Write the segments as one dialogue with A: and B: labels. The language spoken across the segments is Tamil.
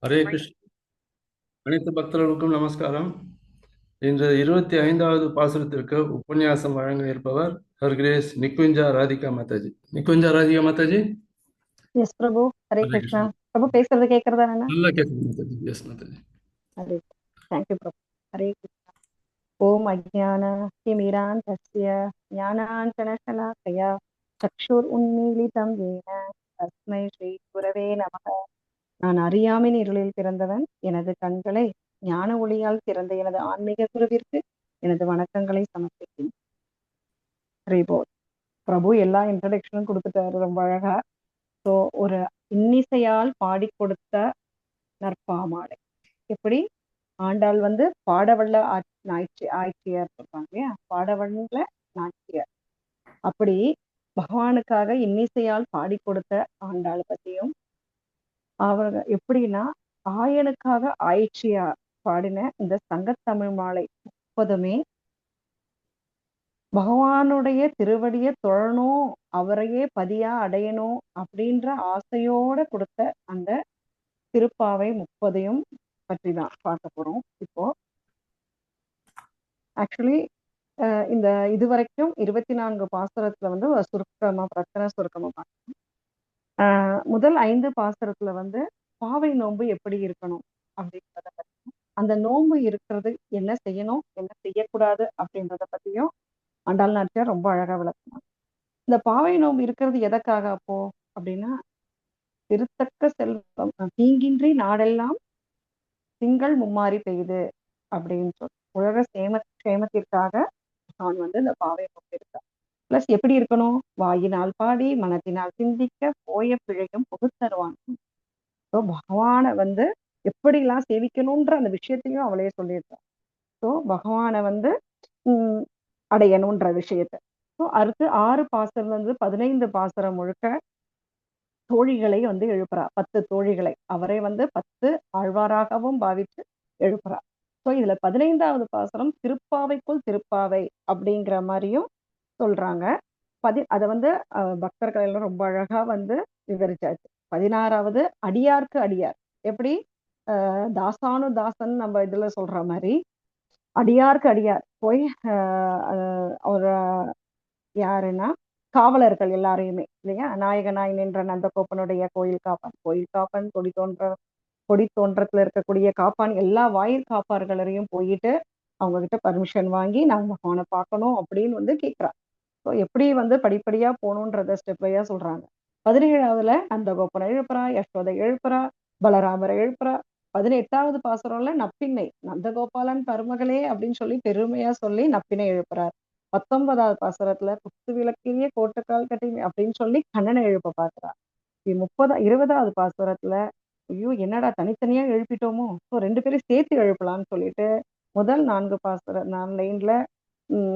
A: ஹரே கிருஷ்ண. அனைத்து பக்தர்களுக்கும் நமஸ்காரம். இன்று 25வது பாசுரத்திற்கு உபன்யாசம் வழங்க இருப்பவர் her grace Nikunja Radhika Mataji. Nikunja Radhika Mataji.
B: Yes Prabhu. Hare
A: Hare
B: Krishna.
A: Krishna.
B: Prabhu பேசுறது கேட்கறதா என்ன?
A: நல்லா கேட்குது மாதாஜி. எஸ் மாதாஜி.
B: ஹரே தேங்க்யூ பிரபு. ஹரே கிருஷ்ணா. ஓம் அஜ்ஞான திமிராந்தஸ்ய ஞானாஞ்சனசலாக்கயா சக்ஷுர் உன்மீலிதம் ஏன தஸ்மை ஸ்ரீ குரவே நமக. நான் அறியாமையின் இருளில் பிறந்தவன். எனது கண்களை ஞான ஒளியால் திறந்த எனது ஆன்மீக குருவிற்கு எனது வணக்கங்களை சமர்ப்பிக்கிறேன். ஹரி போல். பிரபு எல்லா இன்ட்ரடக்ஷனும் கொடுத்துட்டாரு ரொம்ப அழகா. ஸோ ஒரு இன்னிசையால் பாடி கொடுத்த நற்பாமாலை. எப்படி ஆண்டாள் வந்து பாடவள்ள ஆட்சியார் சொல்றாங்க இல்லையா, பாடவள்ள நாச்சியார். அப்படி பகவானுக்காக இன்னிசையால் பாடி கொடுத்த ஆண்டாள் பத்தியும், அவங்க எப்படின்னா ஆயனுக்காக ஆய்ச்சியார் பாடின இந்த சங்கத்தமிழ் மாலை 30மே பகவானுடைய திருவடியை தொழணும், அவரையே பதியா அடையணும் அப்படின்ற ஆசையோட கொடுத்த அந்த திருப்பாவை 30ஐயும் பற்றி தான் பார்க்க போறோம். இப்போ ஆக்சுவலி இந்த இதுவரைக்கும் 24 பாசுரத்துல வந்து ஒரு சுருக்கமா பிரச்சனை சுருக்கமா பார்க்கணும். முதல் 5 பாசுரத்துல வந்து பாவை நோன்பு எப்படி இருக்கணும் அப்படின்றத பத்தியும், அந்த நோன்பு இருக்கிறது என்ன செய்யணும் என்ன செய்யக்கூடாது அப்படின்றத பத்தியும் ஆண்டாள் நாச்சியார் ரொம்ப அழகா விளக்கணும். இந்த பாவை நோன்பு இருக்கிறது எதற்காக அப்போ அப்படின்னா, திருத்தக்க செல்வம் தீங்கின்றி நாடெல்லாம் திங்கள் மும்மாறி பெய்யுது அப்படின்னு சொல்லி உலக சேமத்திற்காக அவன் வந்து இந்த பாவை நோன்பு இருக்கான். பிளஸ் எப்படி இருக்கணும், வாயினால் பாடி மனத்தினால் சிந்திக்க போய பிழையும் புகுத்தருவான். ஸோ பகவானை வந்து எப்படிலாம் சேவிக்கணும்ன்ற அந்த விஷயத்தையும் அவளே சொல்லியிருக்கான். ஸோ பகவானை வந்து அடையணுன்ற விஷயத்த. ஸோ அடுத்து 6 பாசுரம் வந்து 15 பாசுரம் முழுக்க தோழிகளை வந்து எழுப்புறா. 10 தோழிகளை அவரை வந்து 10 ஆழ்வாராகவும் பாவித்து எழுப்புறார். ஸோ இதுல 15வது பாசுரம் திருப்பாவைக்குள் திருப்பாவை அப்படிங்கிற மாதிரியும் சொல்றாங்க. அதை வந்து பக்தர்கள் எல்லாம் ரொம்ப அழகா வந்து விவரிச்சாச்சு. 16வது அடியார்க்கு அடியார். எப்படி தாசானு தாசன் நம்ம இதுல சொல்ற மாதிரி அடியார்க்கு அடியார் போய் ஒரு யாருன்னா காவலர்கள் எல்லாரையுமே இல்லையா, நாயகனாய் நின்ற நந்தகோப்பனுடைய கோயில் காப்பான் கொடி தோன்றத்துல இருக்கக்கூடிய காப்பான் எல்லா வாயில் காப்பார்களையும் போயிட்டு அவங்க கிட்ட பர்மிஷன் வாங்கி நாங்க பகவானை பார்க்கணும் அப்படின்னு வந்து கேட்கிறான். ஸோ எப்படி வந்து படிப்படியா போகணுன்றத ஸ்டெப் வையா சொல்றாங்க. 17வதுல நந்தகோபனை எழுப்புறா, யசோதை எழுப்புறா, பலராமரை எழுப்புறா. 18வது பாசுரம்ல நப்பின்னை நந்தகோபாலன் பருமகளே அப்படின்னு சொல்லி பெருமையா சொல்லி நப்பினை எழுப்புறார். 19வது பாசுரத்துல குத்து விளக்கிலேயே கோட்டுக்கால் கட்டி அப்படின்னு சொல்லி கண்ணனை எழுப்ப பார்க்கிறார். 20வது பாசுரத்துல ஐயோ என்னடா தனித்தனியா எழுப்பிட்டோமோ, ஸோ 2 பேரும் சேர்த்து எழுப்பலாம்னு சொல்லிட்டு முதல் 4 லைன்ல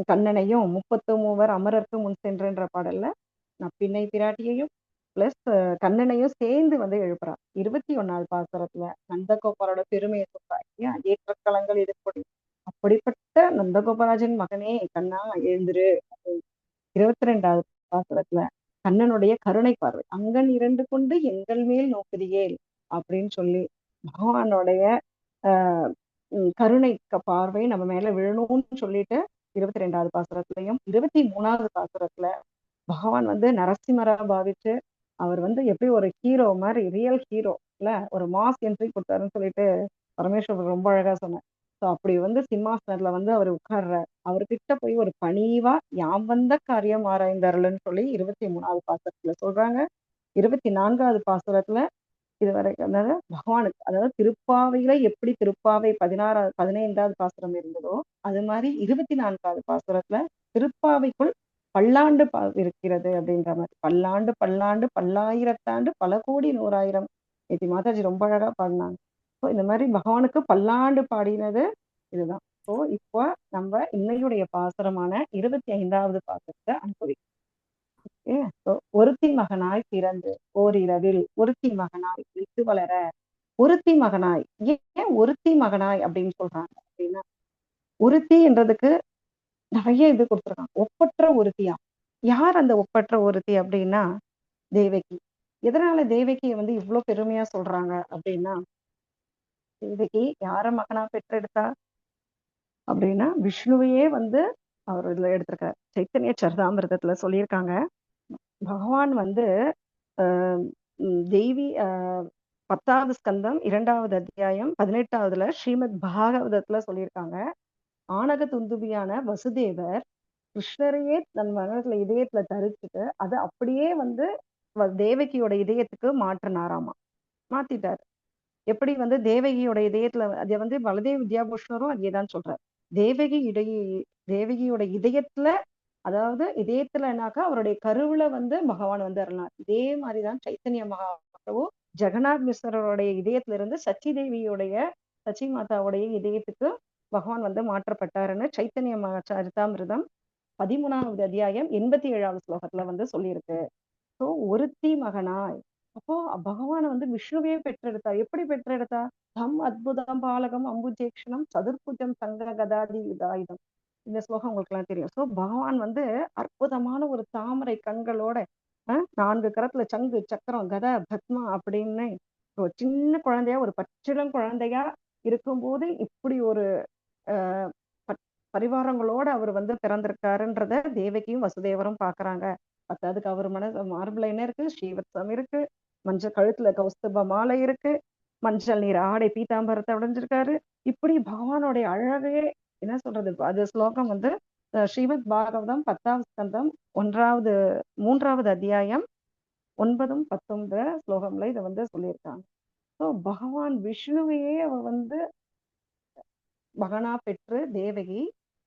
B: கண்ணனையும் 33 அமரர்க்கு முன் சென்றன்ற பாடல்ல நப்பின்னை பிராட்டியையும் பிளஸ் கண்ணனையும் சேர்ந்து வந்து எழுப்புறா. 21வது பாசுரத்துல நந்தகோபாலோட பெருமையை சொல்றா. ஏற்றக்களங்கள் எதிர்ப்படி அப்படிப்பட்ட நந்தகோபராஜன் மகனே கண்ணா எழுந்துரு. 22வது பாசுரத்துல கண்ணனுடைய கருணை பார்வை அங்கன் 2 கொண்டு எங்கள் மேல் நோக்குதியேல் அப்படின்னு சொல்லி பகவானுடைய கருணை பார்வை நம்ம மேல விழணும்னு சொல்லிட்டு 22வது பாசுரத்திலையும் 23வது பாசுரத்துல பகவான் வந்து நரசிம்மரா பாவிச்சு அவர் வந்து எப்படி ஒரு ஹீரோ மாதிரி ரியல் ஹீரோ இல்ல ஒரு மாஸ் என்ட்ரி கொடுத்தாருன்னு சொல்லிட்டு பரமேஸ்வரர் ரொம்ப அழகா சொன்னார். ஸோ அப்படி வந்து சிம்மாசனத்துல வந்து அவர் உட்கார்றார். அவர்கிட்ட போய் ஒரு பணிவா யாம் வந்த காரியம் ஆராய்ந்தாருன்னு சொல்லி 23வது பாசுரத்துல சொல்றாங்க. 24வது பாசுரத்துல இதுவரைக்கும் அதாவது பகவானுக்கு அதாவது திருப்பாவையில எப்படி திருப்பாவை 15வது பாசுரம் இருந்ததோ அது மாதிரி 24வது பாசுரத்துல திருப்பாவைக்குள் பல்லாண்டு இருக்கிறது அப்படின்ற மாதிரி பல்லாண்டு பல்லாண்டு பல்லாயிரத்தாண்டு பல கோடி நூறாயிரம். நேத்தி மாதாஜி ரொம்ப அழகா பாடினாங்க. ஸோ இந்த மாதிரி பகவானுக்கு பல்லாண்டு பாடினது இதுதான். ஸோ இப்போ நம்ம இன்னையுடைய பாசுரமான 25வது பாசுரத்தை அனுபவிக்கிறோம். ஒருத்தி மகனாய் பிறந்து ஓரிரவில் ஒருத்தி மகனாய் விட்டு வளர. ஒருத்தி மகனாய், ஏன் ஒருத்தி மகனாய் அப்படின்னு சொல்றாங்க அப்படின்னா, ஒருத்தி என்றதுக்கு நிறைய இது கொடுத்துருக்காங்க. ஒப்பற்ற ஒருத்தியா. யார் அந்த ஒப்பற்ற ஒருத்தி அப்படின்னா தேவகி. எதனால தேவகியை வந்து இவ்வளவு பெருமையா சொல்றாங்க அப்படின்னா, தேவகி யார மகனா பெற்றெடுத்தா அப்படின்னா விஷ்ணுவையே வந்து அவர் இதுல எடுத்திருக்காரு. சைத்தன்ய சரிதாமிர்தத்துல சொல்லியிருக்காங்க. பகவான் வந்து ஆஹ் தெய்வி 10வது ஸ்கந்தம் 2வது அத்தியாயம் 18வதுல ஸ்ரீமத் பாகவதத்துல சொல்லியிருக்காங்க. ஆனக துந்துபியான வசுதேவர் கிருஷ்ணரையே தன் மனதுல இதயத்துல தரிச்சுட்டு அதை அப்படியே வந்து தேவகியோட இதயத்துக்கு மாற்றினாராமா, மாத்திட்டாரு. எப்படி வந்து தேவகியோட இதயத்துல அதை வந்து பலதேவ வித்யாபூஷணரும் அதேதான் சொல்றாரு. தேவகி இடைய தேவகியோட இதயத்துல, அதாவது இதயத்துலனாக்கா அவருடைய கருவுல வந்து பகவான் வந்து அருளார். இதே மாதிரிதான் சைத்தன்ய மகாபிரபு ஜெகநாத் மிஸ்ரருடைய இதயத்துல இருந்து சச்சி தேவியுடைய சச்சி மாதாவுடைய இதயத்துக்கு பகவான் வந்து மாற்றப்பட்டாருன்னு சைத்தன்ய சரிதாமிர்தம் 13வது அத்தியாயம் 87வது ஸ்லோகத்துல வந்து சொல்லியிருக்கு. ஸோ ஒருத்தி மகனாய், அப்போ பகவானை வந்து விஷ்ணுவே பெற்றெடுத்தா. எப்படி பெற்றெடுத்தா? தம் அத்புதம் பாலகம் அம்புஜேக்ஷணம் சதுர்புஜம் சங்க கதாதி விதாயுதம். இந்த ஸ்லோகம் உங்களுக்கு எல்லாம் தெரியும். ஸோ பகவான் வந்து அற்புதமான ஒரு தாமரை கண்களோட 4 கரத்துல சங்கு சக்கரம் கதா பத்மா அப்படின்னு ஒரு சின்ன குழந்தையா, ஒரு பச்சிளம் குழந்தையா இருக்கும்போது இப்படி ஒரு ஆஹ் பரிவாரங்களோட அவர் வந்து பிறந்திருக்காருன்றத தேவகியும் வசுதேவரும் பாக்குறாங்க. பத்தாவதுக்கு அவர் மார்பிள் என்ன இருக்கு, ஸ்ரீவத்சம் இருக்கு, மஞ்சள் கழுத்துல கௌஸ்துப மாலை இருக்கு, மஞ்சள் நீர் ஆடை பீதாம்பரத்தை அடைஞ்சிருக்காரு. இப்படி பகவானுடைய அழகே என்ன சொல்றது. அது ஸ்லோகம் வந்து ஸ்ரீமத் பாகவதம் 10வது ஸ்கந்தம் 3வது அத்தியாயம் 9, 19 ஸ்லோகம்ல இதை வந்து சொல்லியிருக்காங்க. ஸோ பகவான் விஷ்ணுவையே அவ வந்து மகனா பெற்று தேவகி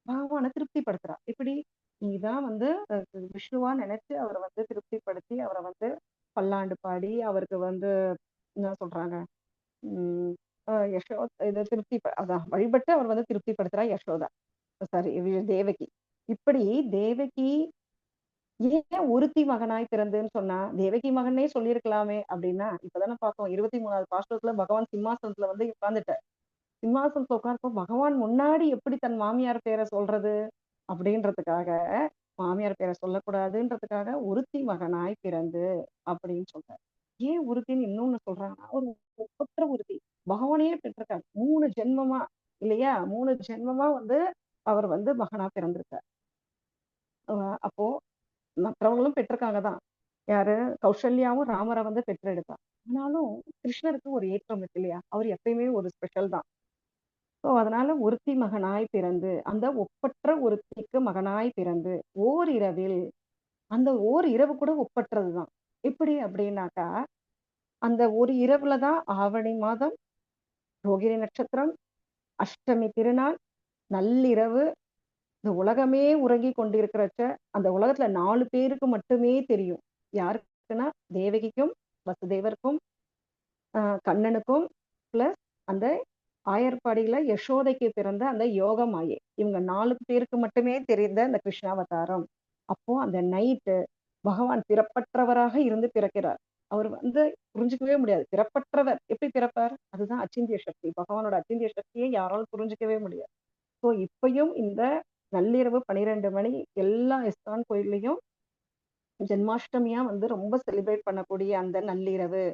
B: பகவானை திருப்திப்படுத்துறா. இப்படி நீதான் வந்து விஷ்ணுவா நினைச்சு அவரை வந்து திருப்திப்படுத்தி அவரை வந்து பல்லாண்டு பாடி அவருக்கு வந்து என்ன சொல்றாங்க, உம் யசோ இதை அதான் வழிபட்டு அவர் வந்து திருப்திப்படுத்துறா யசோதா, சாரி தேவகி. இப்படி தேவகி ஏன் ஒருத்தி மகனாய் பிறந்துன்னு சொன்னா தேவகி மகனே சொல்லியிருக்கலாமே அப்படின்னா, இப்பதானே பார்த்தோம் 23வது பாசுரத்துல பகவான் சிம்மாசனத்துல வந்து உட்கார்ந்துட்டார். சிம்மாசனத்துல உட்கார்ந்து பகவான் முன்னாடி எப்படி தன் மாமியார் பேரை சொல்றது அப்படின்றதுக்காக, மாமியார் பேரை சொல்லக்கூடாதுன்றதுக்காக ஒருத்தி மகனாய் பிறந்து அப்படின்னு சொல்றாரு. ஏன் ஒருத்தின்னு இன்னொன்னு சொல்றாங்கன்னா, ஒரு ஒப்பற்ற ஒருத்தி பகவானையே பெற்றிருக்காரு 3 ஜென்மமா, இல்லையா? 3 ஜென்மமா வந்து அவர் வந்து மகனா பிறந்திருக்கார். அப்போ மற்றவங்களும் பெற்றிருக்காங்க தான். யாரு? கௌசல்யாவும் ராமரை வந்து பெற்றெடுத்தா. ஆனாலும் கிருஷ்ணருக்கு ஒரு ஏற்றம் இருக்கு இல்லையா? அவர் எப்பயுமே ஒரு ஸ்பெஷல் தான். ஸோ அதனால ஒருத்தி மகனாய் பிறந்து, அந்த ஒப்பற்ற ஒருத்திக்கு மகனாய் பிறந்து ஓர் இரவில், அந்த ஓர் இரவு கூட ஒப்பற்றதுதான். எப்படி அப்படின்னாக்கா, அந்த ஒரு இரவுலதான் ஆவணி மாதம் ரோகிணி நட்சத்திரம் அஷ்டமி திருநாள் நள்ளிரவு, இந்த உலகமே உறங்கி கொண்டிருக்கிறச்ச அந்த உலகத்துல 4 பேருக்கு மட்டுமே தெரியும். யாருக்குன்னா தேவகிக்கும் வசுதேவருக்கும் கண்ணனுக்கும் பிளஸ் அந்த ஆயர்பாடியில யசோதைக்கு பிறந்த அந்த யோக மாயை, இவங்க 4 பேருக்கு மட்டுமே தெரிந்த அந்த கிருஷ்ணாவதாரம். அப்போ அந்த நைட்டு பகவான் பிறப்பற்றவராக இருந்து பிறக்கிறார். அவர் வந்து புரிஞ்சுக்கவே முடியாது. பிறப்பற்றவர் எப்படி பிறப்பார்? அதுதான் அச்சிந்திய சக்தி. பகவானோட அச்சிந்திய சக்தியை யாராலும் புரிஞ்சுக்கவே முடியாது. ஸோ இப்பயும் இந்த நள்ளிரவு 12 மணி எல்லா இஸ்கான் கோயில்லையும் ஜென்மாஷ்டமியா வந்து ரொம்ப செலிப்ரேட் பண்ணக்கூடிய அந்த நள்ளிரவு.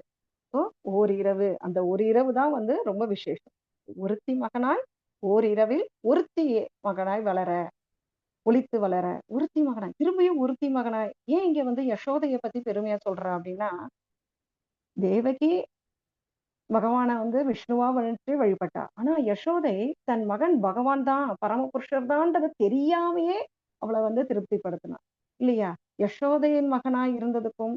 B: ஓரிரவு, அந்த ஒரு இரவு தான் வந்து ரொம்ப விசேஷம். ஒருத்தி மகனாய் ஓரிரவில் ஒருத்தி மகனாய் வளர, ஒளித்து வளர, ஒருத்தி மகனாய் திரும்பியும் ஒருத்தி மகனாய். ஏன் இங்க வந்து யசோதைய பத்தி பெருமையா சொல்றா அப்படின்னா, தேவகி பகவானை வந்து விஷ்ணுவா வந்துட்டு வழிபட்டா. ஆனா யசோதை தன் மகன் பகவான் தான் பரமபுருஷர் தான்ன்றது தெரியாமையே அவளை வந்து திருப்திப்படுத்தினான், இல்லையா? யசோதையின் மகனாய் இருந்ததுக்கும்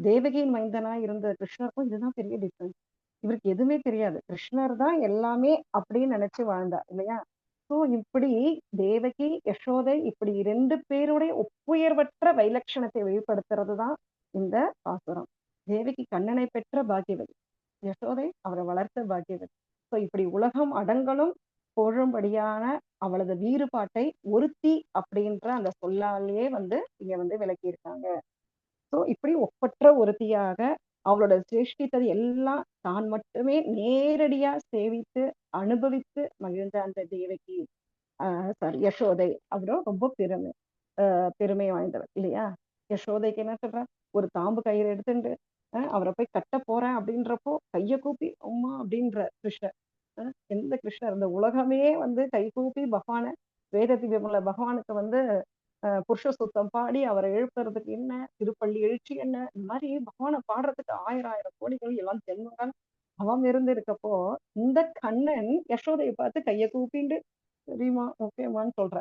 B: தேவகியின் மைந்தனா இருந்த கிருஷ்ணருக்கும் இதுதான் பெரிய டிஃபரன்ஸ். இவருக்கு எதுவுமே தெரியாது, கிருஷ்ணர் தான் எல்லாமே அப்படின்னு நினைச்சு வாழ்ந்தா, இல்லையா? ஸோ இப்படி தேவகி யசோதை இப்படி 2 பேருடைய ஒப்புயர்வற்ற வைலட்சணத்தை வெளிப்படுத்துறது தான் இந்த பாசுரம். தேவகி கண்ணனை பெற்ற பாக்கியவதி, யசோதை அவரை வளர்த்த பாக்கியவதி. ஸோ இப்படி உலகம் அடங்கலும் போழும்படியான அவளது வீறுபாட்டை ஒருத்தி அப்படின்ற அந்த சொல்லாலேயே வந்து இங்க வந்து விளக்கியிருக்காங்க. ஸோ இப்படி ஒப்பற்ற ஒருத்தியாக அவளோட சிருஷ்டித்தது எல்லாம் தான் மட்டுமே நேரடியா சேவித்து அனுபவித்து மகிழ்ந்த அந்த தேவகி சாரி யசோதை அவரும் ரொம்ப பெருமை வாய்ந்தவர், இல்லையா? யசோதைக்கு என்ன சொல்ற, ஒரு தாம்பு கயிறு எடுத்துட்டு அவரை போய் கட்ட போறேன் அப்படின்றப்போ கைய கூப்பி அம்மா அப்படின்ற கிருஷ்ணர். எந்த கிருஷ்ணர்? இந்த உலகமே வந்து கை கூப்பி பகவான வேதத்தில பகவானுக்கு வந்து புருஷ சுத்தம் பாடி அவரை எழுப்புறதுக்கு என்ன, திருப்பள்ளி எழுச்சி என்ன, இந்த மாதிரி பகவானை பாடுறதுக்கு ஆயிரம் ஆயிரம் கோடிகள் எல்லாம் ஜென்மங்கள் அவன் இருந்து இருக்கப்போ, இந்த கண்ணன் யசோதையை பார்த்து கைய கூப்பிண்டு தெரியுமா ஓகேமான்னு சொல்ற.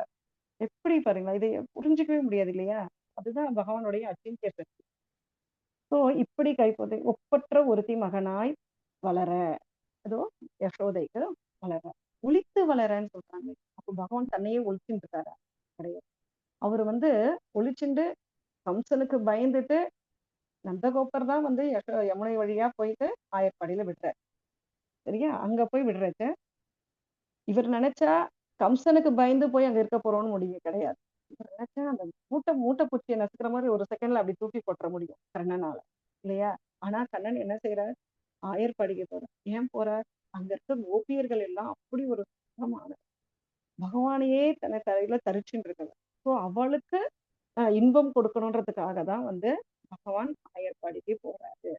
B: எப்படி பாருங்களா, இதை புரிஞ்சுக்கவே முடியாது இல்லையா? அதுதான் பகவானுடைய அச்சிந்திய சக்தி. சோ இப்படி கைப்பற்றி ஒப்பற்ற ஒருத்தி மகனாய் வளர, அதோ யசோதைக்கு வளர, ஒளித்து வளரன்னு சொல்றாங்க. அப்ப பகவான் தன்னையே ஒளிச்சுட்டு இருக்காரு கிடையாது. அவர் வந்து ஒளிச்சுண்டு கம்சனுக்கு பயந்துட்டு நந்தகோபர் தான் வந்து யமுனை வழியா போயிட்டு ஆயர்பாடியில விடுறாரு. சரியா? அங்க போய் விடுறச்ச இவர் நினைச்சா கம்சனுக்கு பயந்து போய் அங்க இருக்க போறோம்னு முடியும் கிடையாது. இவர் நினைச்சா அந்த மூட்டை மூட்டை பூச்சியை நசுக்கிற மாதிரி ஒரு செகண்ட்ல அப்படி தூக்கி கொட்டுற முடியும் கண்ணனால, இல்லையா? ஆனா கண்ணன் என்ன செய்யறார்? ஆயர்பாடிக்கு போறார். ஏன் போறார்? அங்க இருக்க கோபியர்கள் எல்லாம் அப்படி ஒரு சுத்தமான பகவானையே தன்னை தலையில தரிச்சுட்டு இருக்காங்க. ஸோ அவளுக்கு இன்பம் கொடுக்கணுன்றதுக்காக தான் வந்து பகவான் ஆயர்பாடிக்கு போறாரு.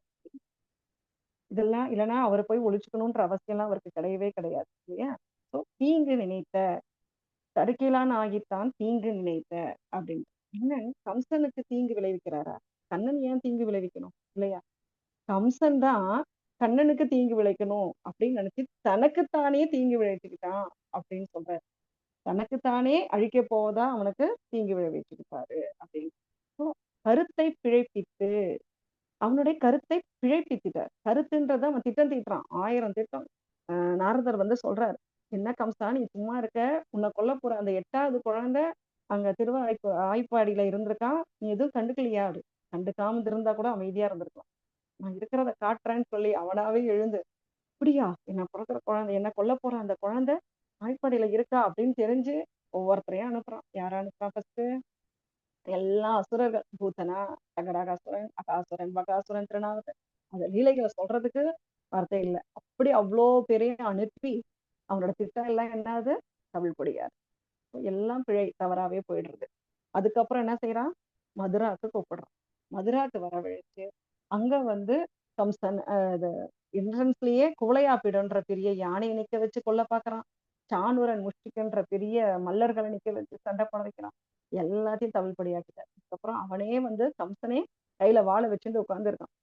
B: இதெல்லாம் இல்லைன்னா அவரை போய் ஒழிச்சுக்கணுன்ற அவசியம்லாம் அவருக்கு கிடையவே கிடையாது இல்லையா? ஸோ தீங்கு நினைத்த தடுக்கிலான் ஆகித்தான் தீங்கு நினைத்த அப்படின்னு. கண்ணன் கம்சனுக்கு தீங்கு விளைவிக்கிறாரா? கண்ணன் ஏன் தீங்கு விளைவிக்கணும் இல்லையா? கம்சன் தான் கண்ணனுக்கு தீங்கு விளைக்கணும் அப்படின்னு நினைச்சு தனக்குத்தானே தீங்கு விளைவிச்சுக்கிட்டான் அப்படின்னு சொல்றாரு. தனக்குத்தானே அழிக்க போவதா அவனுக்கு தீங்கு விளைவிச்சுக்கிட்டாரு அப்படின்னு. கருத்தை பிழைப்பித்து அவனுடைய கருத்தை பிழைப்பித்துட்டார். கருத்துன்றத அவன் திட்டம் தீட்டுறான், 1000 திட்டம். நாரதர் வந்து சொல்றாரு, என்ன கம்சா நீ சும்மா இருக்க, உன்னை கொல்ல போற அந்த 8வது குழந்தை அங்க ஆய்ப்பாடியில இருந்திருக்கான், நீ எதுவும் கண்டுக்கலையா? அப்படி கண்டுக்காம இருந்தா கூட அமைதியா இருந்திருக்கலாம். நான் இருக்கிறத காட்டுறேன்னு சொல்லி அவனாவே எழுந்து, அப்படியா என்ன பிறக்கிற குழந்தை, என்ன கொல்ல போற அந்த குழந்தை ஆய்ப்பாடியில இருக்கா அப்படின்னு தெரிஞ்சு ஒவ்வொருத்தரையும் அனுப்புறான். யார அனுப்புறான் ஃபர்ஸ்ட்? எல்லா அசுரர்கள், பூத்தனா, சகடாகாசுரன், அகாசுரன், பகாசுரன், திருநாவுக்கர், அந்த லீலைகளை சொல்றதுக்கு வார்த்தை இல்லை. அப்படி அவ்வளோ பேரையும் அனுப்பி அவனோட திட்டம் எல்லாம் என்னது? தமிழ் பொடியார். எல்லாம் பிழை தவறாவே போயிடுறது. அதுக்கப்புறம் என்ன செய்யறான்? மதுராக்கு கூப்பிடுறான். மதுராக்கு வரவழைச்சு அங்க வந்து கம்சன் என்ட்ரன்ஸ்லயே குவளையாப்பிடன்ற பெரிய யானையை நிக்க வச்சு கொல்ல பாக்குறான். சாணூரன் முஷ்டிகன்ற பெரிய மல்லர்களை நிக்க வச்சு சண்டை போட வைக்கிறான். எல்லாத்தையும் தவிழ்படியாக்கிட்டார். அதுக்கப்புறம் அவனே வந்து கம்சனே கையில வாழை வச்சுட்டு உட்கார்ந்து இருக்கான்.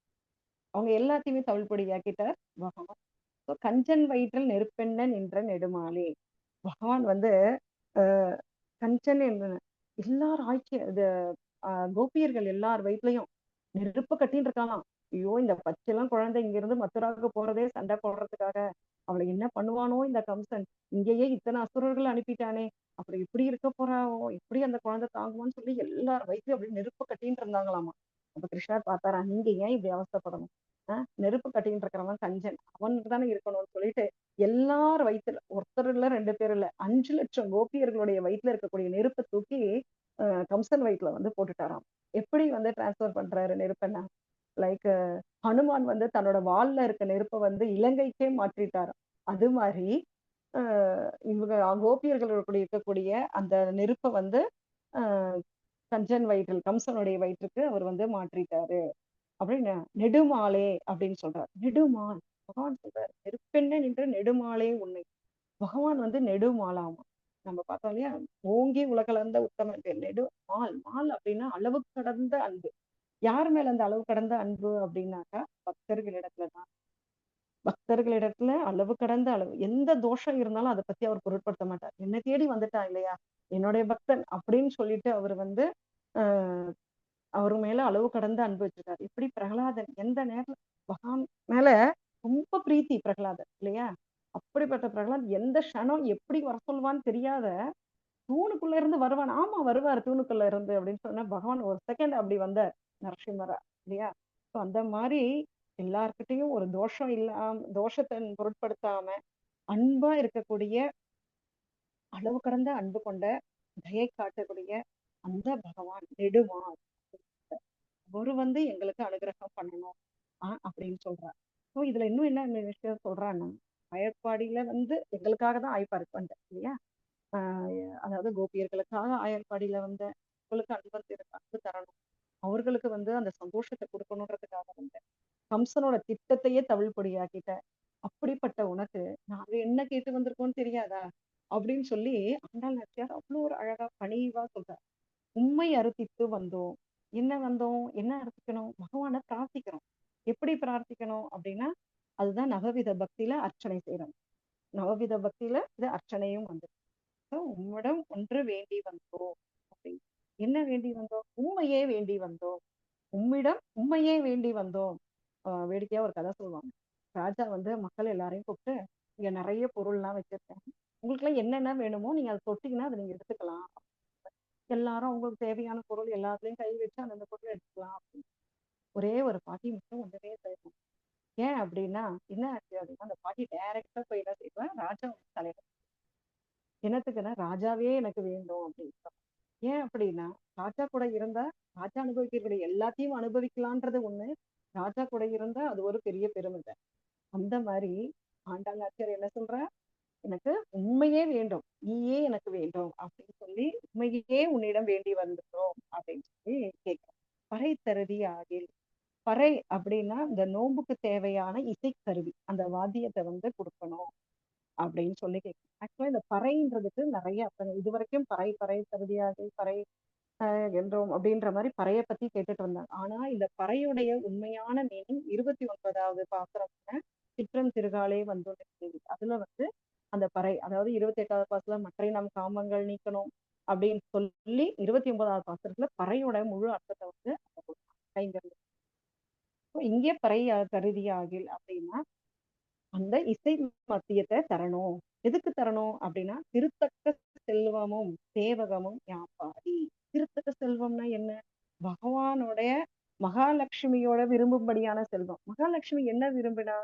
B: அவங்க எல்லாத்தையுமே தவிழ்படியாக்கிட்டார் பகவான். கஞ்சன் வயிற்றில் நெருப்பெண்ண நின்ற நெடுமாலே. பகவான் வந்து அஹ் கஞ்சன் என்ற எல்லார் ஆட்சி இது கோபியர்கள் எல்லார் வயிற்றுலையும் நெருப்பு கட்டின்னு இருக்காளாம். ஐயோ இந்த பச்சைலாம் குழந்தை இங்க இருந்து மதுராவுக்கு போறதே சண்டை போடுறதுக்காக. அவளை என்ன பண்ணுவானோ இந்த கம்சன், இங்கேயே இத்தனை அசுரர்கள் அனுப்பிட்டானே, அப்புறம் எப்படி இருக்க போறாவோ, எப்படி அந்த குழந்தை தாங்குவான்னு சொல்லி எல்லார் வயிற்று அப்படி நெருப்பு கட்டின்னு இருந்தாங்களாமா. அப்ப கிருஷ்ணர் பார்த்தாரா, நீங்க ஏன் இப்படி அவஸ்தைப்படணும்? நெருப்பு கட்டின்னு இருக்கிறவன் கஞ்சன், அவனுக்கு தானே இருக்கணும்னு சொல்லிட்டு எல்லார் வயிற்றுல ஒருத்தர் இல்ல 2 பேர் இல்ல 5 லட்சம் கோபியர்களுடைய வயிற்றுல இருக்கக்கூடிய நெருப்பை தூக்கி கம்சன் வயிற்றுல வந்து போட்டுட்டாராம். எப்படி வந்து டிரான்ஸ்பர் பண்றாரு நெருப்பெண்ணா? லைக் ஹனுமான் வந்து தன்னோட வால்ல இருக்க நெருப்பை வந்து இலங்கைக்கே மாற்றிட்டார். அது மாதிரி இவங்க கோபியர்களுடைய இருக்கக்கூடிய அந்த நெருப்பை வந்து ஆஹ் கஞ்சன் வயிற்றில் கம்சனுடைய வயிற்றுக்கு அவர் வந்து மாற்றிட்டாரு அப்படின்னு நெடுமாலே அப்படின்னு சொல்றாரு. நெடுமால் பகவான் சொல்றாரு, நெருப்பெண்ண நின்று நெடுமாலே உன்னை. பகவான் வந்து நெடுமாலாமா. நம்ம பார்த்தோம் இல்லையா, ஓங்கி உலகளந்த உத்தமன் பேர் நெடுமால். மால் அப்படின்னா அளவு கடந்த அன்பு. யார் மேல அந்த அளவு கடந்த அன்பு அப்படின்னாக்கா பக்தர்களிடத்துலதான். பக்தர்களிடத்துல அளவு கடந்த அளவு எந்த தோஷம் இருந்தாலும் அதை பத்தி அவர் பொருட்படுத்த மாட்டார். என்னை தேடி வந்துட்டான் இல்லையா என்னுடைய பக்தன் அப்படின்னு சொல்லிட்டு அவர் வந்து ஆஹ் அவர் மேல அளவு கடந்த அன்பு வச்சிருக்காரு. இப்படி பிரகலாதன் எந்த நேரம் பகவான் மேல ரொம்ப பிரீத்தி பிரகலாதன் இல்லையா? அப்படிப்பட்ட பிரகலாத் எந்த க்ஷணம் எப்படி வர சொல்வான்னு தெரியாத தூணுக்குள்ள இருந்து வருவான். ஆமா வருவார் தூணுக்குள்ள இருந்து அப்படின்னு சொன்னா பகவான் ஒரு செகண்ட் அப்படி வந்த நரசிம்மரா இல்லையா? அந்த மாதிரி எல்லார்கிட்டையும் ஒரு தோஷம் இல்லாம தோஷத்தை பொருட்படுத்தாம அன்பா இருக்கக்கூடிய அளவு கடந்த அன்பு கொண்ட தயை காட்டக்கூடிய அந்த பகவான் நெடுமால் அவரு வந்து எங்களுக்கு அனுகிரகம் பண்ணணும் அப்படின்னு சொல்றாரு. ஸோ இதுல இன்னும் என்ன விஷயம் சொல்றான்னா, ஆயர்பாடியில வந்து எங்களுக்காக தான் ஆய்ப்பாடு பண்றேன் இல்லையா? அதாவது கோபியர்களுக்காக ஆயர்பாடியில வந்த உங்களுக்கு அன்பு தரணும், அவர்களுக்கு வந்து அந்த சந்தோஷத்தை கொடுக்கணுன்றதுக்காக வந்தேன். கம்சனோட திட்டத்தையே தவிழ் பொடியாக்கிட்ட. அப்படிப்பட்ட உனக்கு நாங்க என்ன கேட்டு வந்திருக்கோம்னு தெரியாதா அப்படின்னு சொல்லி ஆண்டாள் நாச்சியார் அவ்வளோ ஒரு அழகா பணிவா சொல்றார். உண்மை அறுத்திட்டு வந்தோம். என்ன வந்தோம்? என்ன அர்த்திக்கணும்? பகவானை பிரார்த்திக்கிறோம். எப்படி பிரார்த்திக்கணும் அப்படின்னா, அதுதான் நவவித பக்தியில அர்ச்சனை செய்யணும். நவவித பக்தியில இது அர்ச்சனையும் வந்து உம்மிடம் ஒன்று வேண்டி வந்தோம் அப்படின்னு. என்ன வேண்டி வந்தோம்? உண்மையே வேண்டி வந்தோம். உம்மிடம் உண்மையே வேண்டி வந்தோம். வேடிக்கையா ஒரு கதை சொல்லுவாங்க. ராஜா வந்து மக்கள் எல்லாரையும் கூப்பிட்டு, இங்க நிறைய பொருள்லாம் வச்சிருக்கேன். உங்களுக்கு எல்லாம் என்னென்ன வேணுமோ நீங்க அதை தொட்டீங்கன்னா அதை நீங்க எடுத்துக்கலாம். எல்லாரும் அவங்களுக்கு தேவையான பொருள் எல்லாத்துலயும் கை வச்சு அந்தந்த பொருள் எடுத்துக்கலாம் அப்படின்னு. ஒரே ஒரு பாட்டி மட்டும் ஒன்றவே செய்யணும். ஏன் அப்படின்னா என்ன ஆச்சு அப்படின்னா அந்த பாட்டி டைரக்டா போய் என்ன செய்வேன், ராஜா வந்து தலையில என்னத்துக்குன்னா ராஜாவே எனக்கு வேண்டும் அப்படின்னு. ஏன் அப்படின்னா ராஜா கூட இருந்தா ராஜா அனுபவிக்கிறது எல்லாத்தையும் அனுபவிக்கலான்றது ஒண்ணு. ராஜா கூட இருந்தா அது ஒரு பெரிய பெருமை. அந்த மாதிரி ஆண்டாள் நாச்சியார் என்ன சொல்ற, எனக்கு உண்மையே வேண்டும், நீயே எனக்கு வேண்டும் அப்படின்னு சொல்லி உண்மையே உன்னிடம் வேண்டி வந்துட்டோம் அப்படின்னு சொல்லி கேட்கிறோம். பறை தருதி ஆகில். பறை அப்படின்னா இந்த நோன்புக்கு தேவையான இசைக்கருவி, அந்த வாத்தியத்தை வந்து கொடுக்கணும் அப்படின்னு சொல்லி கேட்கிறோம். ஆக்சுவலா இந்த பறைன்றதுக்கு நிறைய அர்த்தம். இது வரைக்கும் பறை பறை தருதியாகில் பறை என்றோம் அப்படின்ற மாதிரி பறைய பத்தி கேட்டுட்டு வந்தாங்க. ஆனா இந்த பறையுடைய உண்மையான மீனிங் 29வது பாசுரத்துல சிற்றம் திருகாலே வந்துள்ளது. அதுல வந்து அந்த பறை, அதாவது 28வது பாசுரத்துல மற்ற நம் காமங்கள் நீக்கணும் அப்படின்னு சொல்லி 29வது பாசுரத்துல பறையோட முழு அர்த்தத்தை வந்து கைங்கிறது. இங்கே பறை கருதியாகில் அப்படின்னா அந்த இசை மத்தியத்தை தரணும். எதுக்கு தரணும் அப்படின்னா திருத்தக்க செல்வமும் தேவகமும் யாப்பாடி. திருத்தக்க செல்வம்னா என்ன? பகவானுடைய மகாலட்சுமியோட விரும்பும்படியான செல்வம். மகாலட்சுமி என்ன விரும்பினா?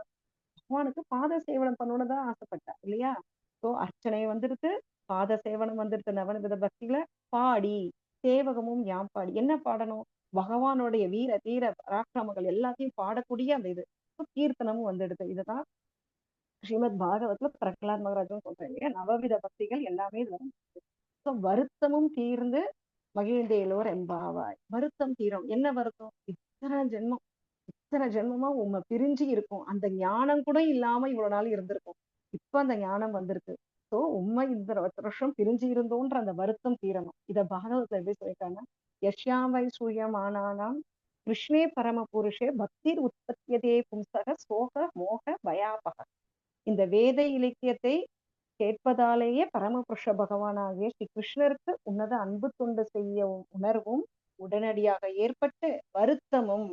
B: பகவானுக்கு பாத சேவனம் பண்ணணும்தான் ஆசைப்பட்டா இல்லையா? சோ அர்ச்சனை வந்துருது, பாத சேவனம் வந்துருது. நவநித பக்தியில பாடி சேவகமும் யாப்பாடி. என்ன பாடணும்? பகவானுடைய வீர தீர பராக்கிரமங்கள் எல்லாத்தையும் பாடக்கூடிய அந்த இது கீர்த்தனமும் வந்துடுது. இதுதான் ஸ்ரீமத் பாகவத்ல பிரகலாத் மகாராஜும் சொல்றேன் இல்லையா, நவவித பக்திகள் எல்லாமே இதுல வருத்தமும் தீர்ந்து மகிழ்ந்தேலோர் எம்பாவாய். வருத்தம் தீரும். என்ன வருத்தம்? இத்தனை ஜென்மமா உண்மை பிரிஞ்சு இருக்கும், அந்த ஞானம் கூட இல்லாம இவ்வளவு நாள் இருந்திருக்கும், இப்ப அந்த ஞானம் வந்திருக்கு. சோ உண்மை இந்த வருஷம் பிரிஞ்சு இருந்தோன்ற அந்த வருத்தம் தீரணும். இத பாகவத்துல எப்படி சொல்லியிருக்காங்க, யஷ்யாவை சூயமானானாம் கிருஷ்ணே பரம புருஷே பக்திர் உற்பத்தியதே பும்சக சோக மோக பயாபக. இந்த வேத இலக்கியத்தை கேட்பதாலேயே பரமபுருஷ பகவானாகிய ஸ்ரீ கிருஷ்ணருக்கு உன்னத அன்பு தொண்டு செய்ய உணர்வும் உடனடியாக ஏற்பட்டு வருத்தமும்,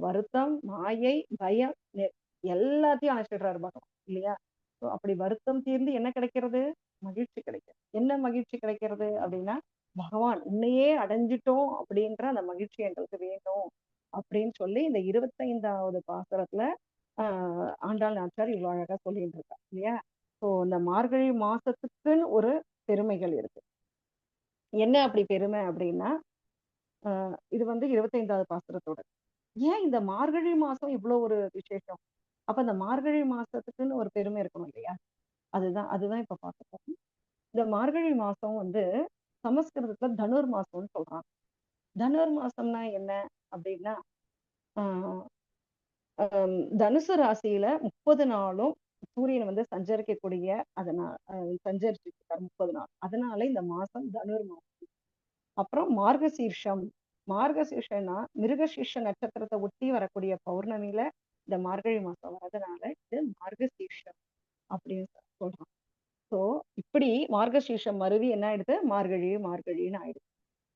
B: வருத்தம் மாயை பயம் எல்லாத்தையும் அணைச்சிடுறாரு பகவான் இல்லையா? அப்படி வருத்தம் தீர்ந்து என்ன கிடைக்கிறது? மகிழ்ச்சி கிடைக்கிறது. என்ன மகிழ்ச்சி கிடைக்கிறது அப்படின்னா பகவான் உன்னையே அடைஞ்சிட்டோம் அப்படின்ற அந்த மகிழ்ச்சி எங்களுக்கு வேணும் அப்படின்னு சொல்லி இந்த 25வது பாசுரத்துல ஆண்டாள் நாச்சியார் இவ்வளவு அழகா சொல்லிட்டு இருக்கா இல்லையா? ஸோ இந்த மார்கழி மாசத்துக்குன்னு ஒரு பெருமைகள் இருக்கு. என்ன அப்படி பெருமை அப்படின்னா இது வந்து 25வது பாசுரத்தோட. ஏன் இந்த மார்கழி மாசம் இவ்வளவு ஒரு விசேஷம்? அப்ப இந்த மார்கழி மாசத்துக்குன்னு ஒரு பெருமை இருக்கணும் இல்லையா? அதுதான் இப்ப பார்க்க. இந்த மார்கழி மாசம் வந்து சமஸ்கிருதத்துல தனுர் மாசம்னு சொல்றாங்க. தனுர் மாசம்னா என்ன அப்படின்னா தனுசு ராசியில 30 நாளும் சூரியன் வந்து சஞ்சரிக்கக்கூடிய சஞ்சரிச்சு 30 நாள். அதனால இந்த மாசம் தனுர் மாசம். அப்புறம் மார்கசீர்ஷம். மார்கசீர்ஷம்னா மிருகசீர்ஷ நட்சத்திரத்தை ஒட்டி வரக்கூடிய பௌர்ணமியில இந்த மார்கழி மாசம் வரதுனால இது மார்கசீர்ஷம் அப்படின்னு சொல்றாங்க. ஸோ இப்படி மார்கசீர்ஷம் மருவி என்ன ஆயிடுது? மார்கழின்னு ஆயிடுது.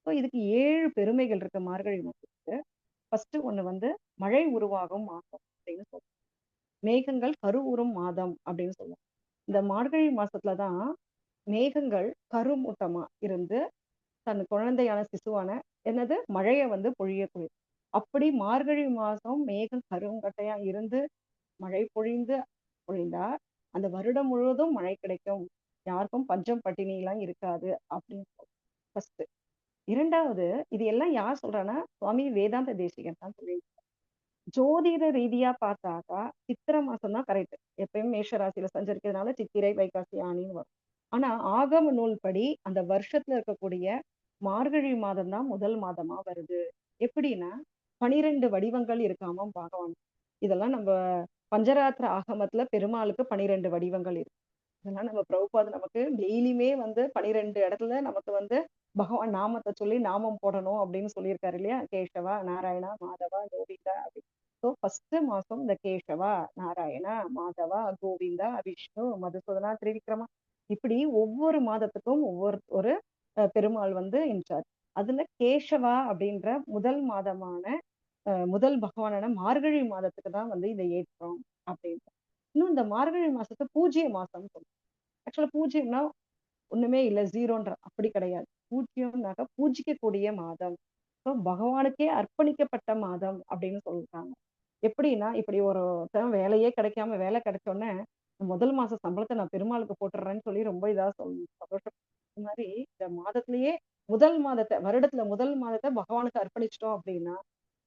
B: ஸோ இதுக்கு 7 பெருமைகள் இருக்கு மார்கழி மாசத்துக்கு. ஃபர்ஸ்ட் ஒண்ணு வந்து மழை உருவாகும் மாசம் அப்படின்னு சொல்லுவோம். மேகங்கள் கருவுறும் மாதம் அப்படின்னு சொல்லுவோம். இந்த மார்கழி மாசத்துலதான் மேகங்கள் கருமூட்டமா இருந்து தன் குழந்தையான சிசுவான என்னது மழையை வந்து பொழியக்கூடிய. அப்படி மார்கழி மாசம் மேகம் கருங்கட்டையா இருந்து மழை பொழிந்தா அந்த வருடம் முழுவதும் மழை கிடைக்கும், யாருக்கும் பஞ்சம் பட்டினி எல்லாம் இருக்காது அப்படின்னு ஃபர்ஸ்ட். இரண்டாவது, இது எல்லாம் யார் சொல்றான்னா சுவாமி வேதாந்த தேசிகன் தான் சொல்லி. ஜோதிட ரீதியா பார்த்தாக்கா சித்திரை மாசம் தான் கரெக்ட். எப்பயும் மேஷராசியில சஞ்சரிக்கிறதுனால சித்திரை வைகாசி ஆனின்னு வரும். ஆனா ஆகம நூல் படி அந்த வருஷத்துல இருக்கக்கூடிய மார்கழி மாதம் தான் முதல் மாதமா வருது. எப்படின்னா 12 வடிவங்கள் இருக்காம பகவான். இதெல்லாம் நம்ம பஞ்சராத்திர ஆகமத்துல பெருமாளுக்கு 12 வடிவங்கள் இருக்கு. இதெல்லாம் நம்ம பிரபுபாத் நமக்கு டெய்லியுமே வந்து 12 இடத்துல நமக்கு வந்து பகவான் நாமத்தை சொல்லி நாமம் போடணும் அப்படின்னு சொல்லியிருக்காரு இல்லையா? கேசவா, நாராயணா, மாதவா, கோவிந்தா அப்படின்னு. ஸோ ஃபர்ஸ்ட் மாசம் இந்த கேசவா, நாராயணா, மாதவா, கோவிந்தா, விஷ்ணு, மதுசூதனா, திரிவிக்ரமா, இப்படி ஒவ்வொரு மாதத்துக்கும் ஒவ்வொரு ஒரு பெருமாள் வந்து இன்சார்ஜ். அதுல கேசவா அப்படின்ற முதல் மாதமான முதல் பகவானான மார்கழி மாதத்துக்கு தான் வந்து இதை ஏற்றோம் அப்படின்னு. இன்னும் இந்த மார்கழி மாசத்தை பூஜ்ய மாசம் சொல்லுவோம். ஆக்சுவலா பூஜ்யம்னா ஒண்ணுமே இல்லை, ஜீரோன்ற அப்படி கிடையாது. பூஜ்யம்னாக்க பூஜிக்கக்கூடிய மாதம். ஸோ பகவானுக்கே அர்ப்பணிக்கப்பட்ட மாதம் அப்படின்னு சொல்றாங்க. எப்படின்னா இப்படி ஒரு வேலையே கிடைக்காம வேலை கிடைச்சோடனே முதல் மாச சம்பளத்தை நான் பெருமாளுக்கு போட்டுடுறேன்னு சொல்லி ரொம்ப இதா சொல்லணும், சந்தோஷம். இந்த மாதிரி இந்த மாதத்திலேயே முதல் மாதத்தை, வருடத்துல முதல் மாதத்தை பகவானுக்கு அர்ப்பணிச்சிட்டோம் அப்படின்னா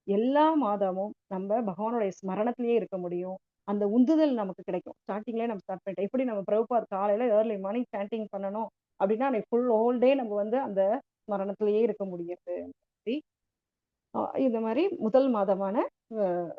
B: எல்லா மாதமும் நம்ம பகவானுடைய ஸ்மரணத்திலேயே இருக்க முடியும். அந்த உந்துதல் நமக்கு கிடைக்கும். ஸ்டார்டிங்லேயே நம்ம ஸ்டார்ட் பண்ணிட்டோம். எப்படி நம்ம பிரபுபாத் காலையில ஏர்லி மார்னிங் சாண்டிங் பண்ணணும் அப்படின்னா ஃபுல் ஹோல் டே நம்ம வந்து அந்த ஸ்மரணத்திலேயே இருக்க முடியுது. இந்த மாதிரி முதல் மாதமான அஹ்,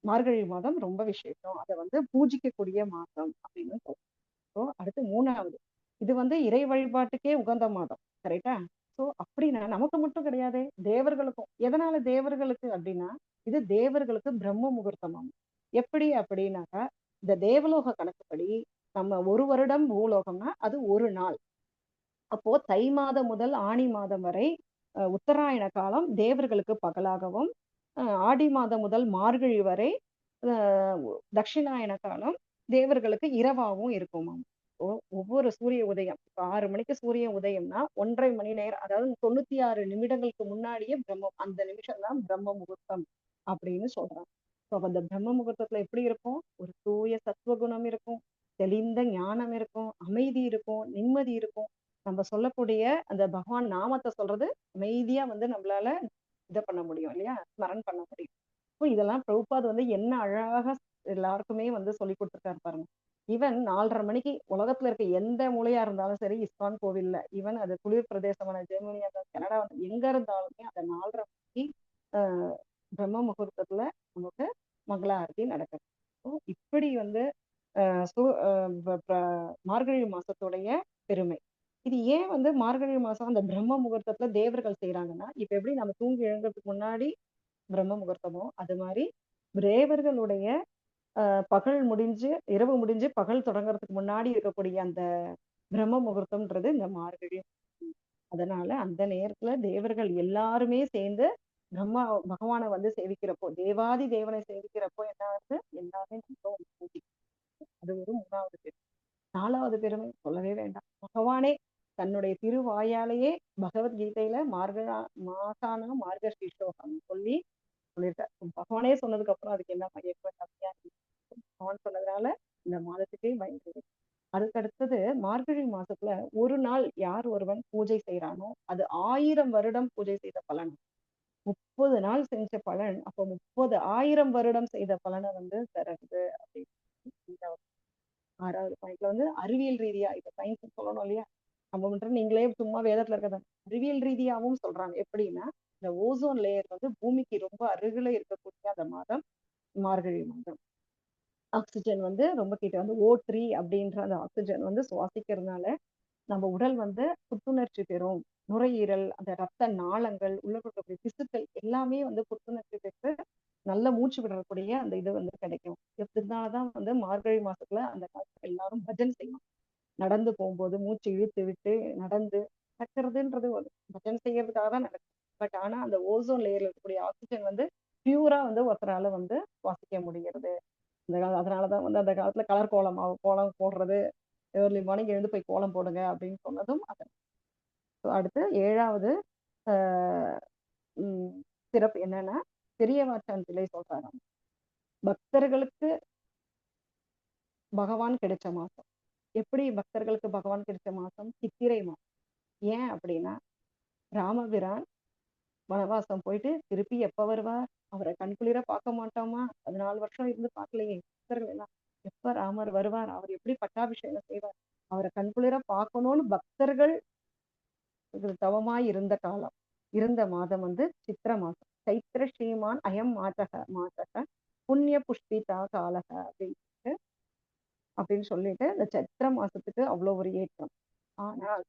B: மார்கழி மாதம் ரொம்ப விசேஷம். அதை வந்து பூஜிக்கக்கூடிய மாதம் அப்படின்னு சொல்றோம். அடுத்து மூணாவது, இது வந்து இறை வழிபாட்டுக்கே உகந்த மாதம். கரெக்டா? சோ அப்படின்னா நமக்கு மட்டும் கிடையாது, தேவர்களுக்கும். எதனால தேவர்களுக்கு அப்படின்னா இது தேவர்களுக்கு பிரம்ம முகூர்த்தமாம். எப்படி அப்படின்னாக்கா இந்த தேவலோக கணக்குப்படி நம்ம ஒரு வருடம் பூலோகம்னா அது ஒரு நாள். அப்போ தை மாதம் முதல் ஆணி மாதம் வரை உத்தராயண காலம் தேவர்களுக்கு பகலாகவும், ஆடி மாதம் முதல் மார்கழி வரை தட்சிணாயன காலம் தேவர்களுக்கு இரவாகவும் இருக்குமாம். ஒவ்வொரு சூரிய உதயம், இப்ப 6 மணிக்கு சூரிய உதயம்னா 1.5 மணி நேரம், அதாவது 96 நிமிடங்களுக்கு முன்னாடியே பிரம்மம், அந்த நிமிஷம் தான் பிரம்ம முகூர்த்தம் அப்படின்னு சொல்றாங்க. அந்த பிரம்ம முகூர்த்தத்துல எப்படி இருக்கும்? ஒரு தூய சத்துவகுணம் இருக்கும், தெளிந்த ஞானம் இருக்கும், அமைதி இருக்கும், நிம்மதி இருக்கும். நம்ம சொல்லக்கூடிய அந்த பகவான் நாமத்தை சொல்றது அமைதியா வந்து நம்மளால இதை பண்ண முடியும் இல்லையா? ஸ்மரண் பண்ண முடியும். இப்போ இதெல்லாம் பிரபுபாத் வந்து என்ன அழகாக எல்லாருக்குமே வந்து சொல்லி கொடுத்துருக்காரு பாருங்க. ஈவன் 4:30 மணிக்கு உலகத்துல இருக்க எந்த மூலையா இருந்தாலும் சரி, இஸ்கான் கோவில்ல, ஈவன் அது குளிர் பிரதேசமான ஜெர்மனியா இருந்தாலும் கனடா எங்க இருந்தாலுமே அந்த 4:30 மணிக்கு ஆஹ் பிரம்ம முகூர்த்தத்துல நமக்கு மங்கள ஆரத்தி நடக்குது. இப்படி வந்து மார்கழி மாசத்துடைய பெருமை. இது ஏன் வந்து மார்கழி மாசம் அந்த பிரம்ம முகூர்த்தத்துல தேவர்கள் செய்யறாங்கன்னா, இப்ப எப்படி நம்ம தூங்கி எழுந்ததுக்கு முன்னாடி பிரம்ம முகூர்த்தமோ அது மாதிரி தேவர்களுடைய பகல் முடிஞ்சு இரவு முடிஞ்சு பகல் தொடங்குறதுக்கு முன்னாடி இருக்கக்கூடிய அந்த பிரம்ம முகூர்த்தம்ன்றது இந்த மார்கழி. அதனால அந்த நேரத்துல தேவர்கள் எல்லாருமே சேர்ந்து பிரம்மா பகவானை வந்து சேவிக்கிறப்போ, தேவாதி தேவனை சேவிக்கிறப்போ என்ன ஆகுது? எல்லாமே பூஜை. அது ஒரு மூணாவது பெருமை. நாலாவது பெருமை சொல்லவே வேண்டாம். பகவானே தன்னுடைய திருவாயாலேயே பகவத்கீதையில மாசான மார்கசீர்ஷோகம் சொல்லியிருக்காரு. பகவானே சொன்னதுக்கு அப்புறம் அதுக்கு என்ன கம்மியா பகவான் சொன்னதுனால இந்த மாதத்துக்கே பயன்படுது. அதுக்கடுத்தது மார்கழி மாசத்துல ஒரு நாள் யார் ஒருவன் பூஜை செய்யறானோ அது 1000 வருடம் பூஜை செய்த பலன். 30 நாள் செஞ்ச பலன் அப்போ 30,000 வருடம் செய்த பலனை வந்து தருது அப்படின்னு. 6வது பாயிண்ட்ல வந்து அறிவியல் ரீதியா, இப்ப சயின்ஸ் சொல்லணும் இல்லையா? நம்ம மட்டும் நீங்களே சும்மா வேதத்துல இருக்கிறத அறிவியல் ரீதியாவும் சொல்றாங்க. எப்படின்னா இந்த ஓசோன் லேயர் வந்து பூமிக்கு ரொம்ப அருகில இருக்கக்கூடிய அந்த மாதம் மார்கழி மாதம். ஆக்சிஜன் வந்து ரொம்ப கிட்ட வந்து O3 அப்படின்ற அந்த ஆக்சிஜன் வந்து சுவாசிக்கிறதுனால நம்ம உடல் வந்து புத்துணர்ச்சி பெறும். நுரையீரல், அந்த ரத்த நாளங்கள், உள்ள இருக்கக்கூடிய திசுக்கள் எல்லாமே வந்து புத்துணர்ச்சி பெற்று நல்ல மூச்சு விடக்கூடிய அந்த இது வந்து கிடைக்கும். இதனாலதான் வந்து மார்கழி மாசத்துல அந்த காலத்துல எல்லாரும் பஜன் செய்யணும். நடந்து போகும்போது மூச்சு இழுத்து விட்டு நடந்து நடக்கிறதுன்றது ஒரு பஜன் செய்யறதுக்காக தான் நடக்கும். பட் ஆனா அந்த ஓசோன் லேயர்ல இருக்கக்கூடிய ஆக்சிஜன் வந்து பியூரா வந்து ஒருத்தரால வந்து சுவாசிக்க முடிகிறது. அதனாலதான் வந்து அந்த காலத்துல கலர் கோலம் போடுறது, ஏர்லி மார்னிங் எழுந்து போய் கோலம் போடுங்க அப்படின்னு சொன்னதும் அது. அடுத்து 7வது ஆஹ் சிறப்பு என்னன்னா பெரியவாச்சான் பிள்ளை சொல்றாராம், பக்தர்களுக்கு பகவான் கிடைச்ச மாசம். எப்படி பக்தர்களுக்கு பகவான் கிடைச்ச மாசம்? சித்திரை மாசம். ஏன் அப்படின்னா ராமபிரான் வனவாசம் போயிட்டு திருப்பி எப்ப வருவார்? அவரை கண்குளிர பார்க்க மாட்டோமா? 14 வருஷம் இருந்து பார்க்கலையே பக்தர்கள் எல்லாம். எப்ப ராமர் வருவார்? அவர் எப்படி பட்டாபிஷேகம் செய்வார்? அவரை கண்குளிர பார்க்கணும்னு பக்தர்கள் தவமாய் இருந்த இருந்த மாதம் வந்து சித்திர மாசம். சைத்திர ஸ்ரீமான் அயம் மாதக புண்ணிய புஷ்பிதா காலக அப்படின்னு சொல்லிட்டு இந்த சைத்திர மாசத்துக்கு அவ்வளவு ஒரு ஏற்றம். ஆனால்